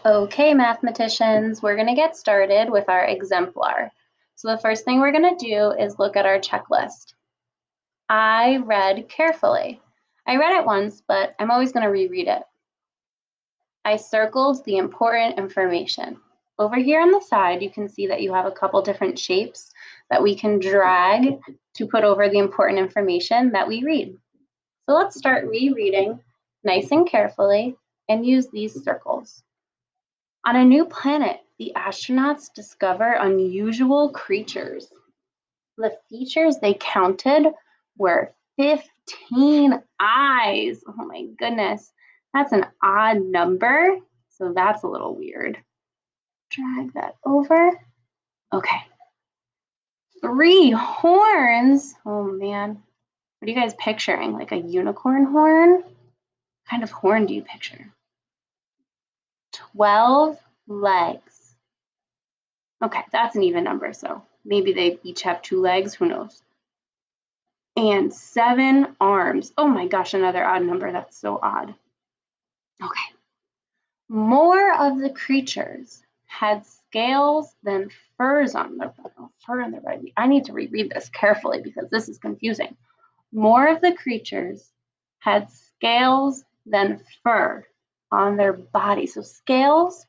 Okay, mathematicians, we're going to get started with our exemplar. So the first thing we're going to do is look at our checklist. I read carefully. I read it once, but I'm always going to reread it. I circled the important information. Over here on the side, you can see that you have a couple different shapes that we can drag to put over the important information that we read. So let's start rereading nice and carefully and use these circles. On a new planet, the astronauts discover unusual creatures. The features they counted were 15 eyes. Oh my goodness, that's an odd number, so that's a little weird. Drag that over. Okay. 3 horns. Oh man, what are you guys picturing? Like a unicorn horn? What kind of horn do you picture? 12 legs. Okay, that's an even number, so maybe they each have 2 legs, who knows? And 7 arms. Oh my gosh, another odd number. That's so odd. Okay. More of the creatures had scales than furs on their body. I need to reread this carefully because this is confusing. More of the creatures had scales than fur on their body. So scales,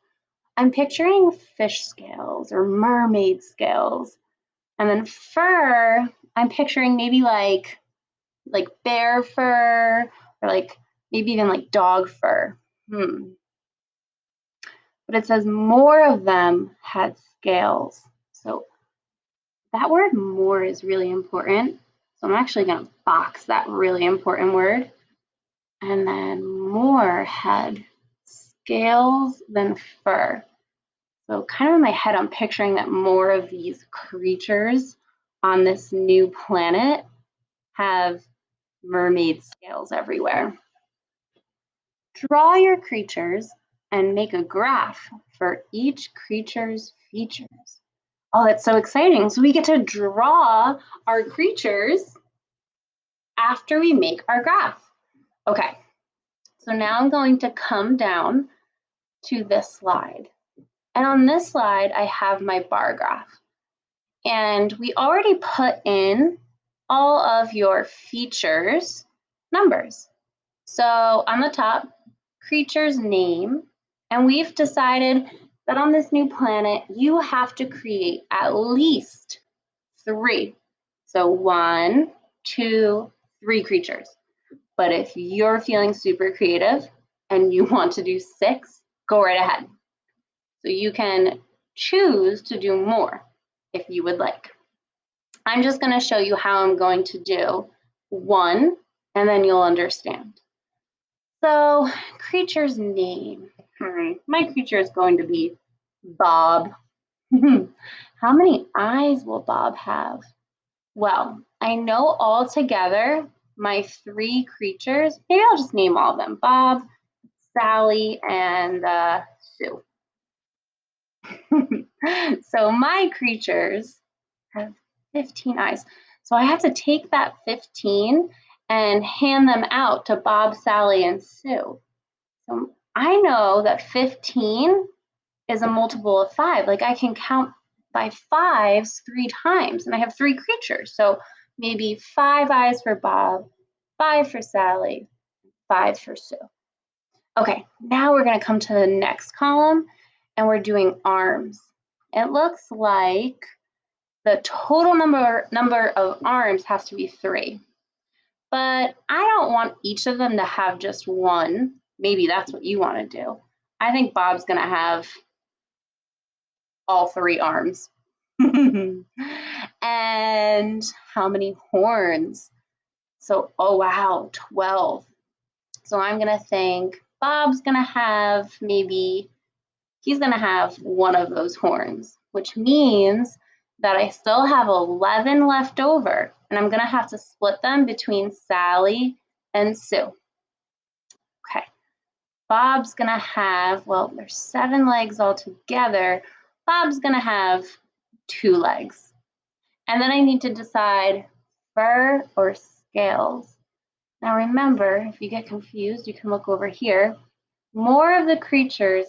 I'm picturing fish scales or mermaid scales. And then fur, I'm picturing maybe like bear fur or like maybe even like dog fur. But it says more of them had scales. So that word more is really important. So I'm actually going to box that really important word. And then more had scales than fur. So kind of in my head, I'm picturing that more of these creatures on this new planet have mermaid scales everywhere. Draw your creatures and make a graph for each creature's features. Oh, that's so exciting. So we get to draw our creatures after we make our graph. Okay, so now I'm going to come down to this slide. And on this slide, I have my bar graph. And we already put in all of your features numbers. So on the top, creature's name, and we've decided that on this new planet, you have to create at least 3. So 1, 2, 3 creatures. But if you're feeling super creative and you want to do 6, go right ahead. So you can choose to do more if you would like. I'm just going to show you how I'm going to do 1, and then you'll understand. So, creature's name. My creature is going to be Bob. How many eyes will Bob have? Well, I know all together my 3 creatures. Maybe I'll just name all of them. Bob, Sally, and Sue. So my creatures have 15 eyes. So I have to take that 15 and hand them out to Bob, Sally, and Sue. So I know that 15 is a multiple of 5. Like I can count by 5s 3 times, and I have 3 creatures. So maybe 5 eyes for Bob, 5 for Sally, 5 for Sue. Okay, now we're going to come to the next column, and we're doing arms. It looks like the total number of arms has to be 3. But I don't want each of them to have just 1. Maybe that's what you want to do. I think Bob's going to have all 3 arms. And how many horns? So, oh wow, 12. So I'm going to think Bob's going to have he's going to have one of those horns, which means that I still have 11 left over, and I'm going to have to split them between Sally and Sue. Okay, Bob's going to have, well, there's 7 legs altogether. Bob's going to have 2 legs. And then I need to decide fur or scales. Now remember, if you get confused, you can look over here. More of the creatures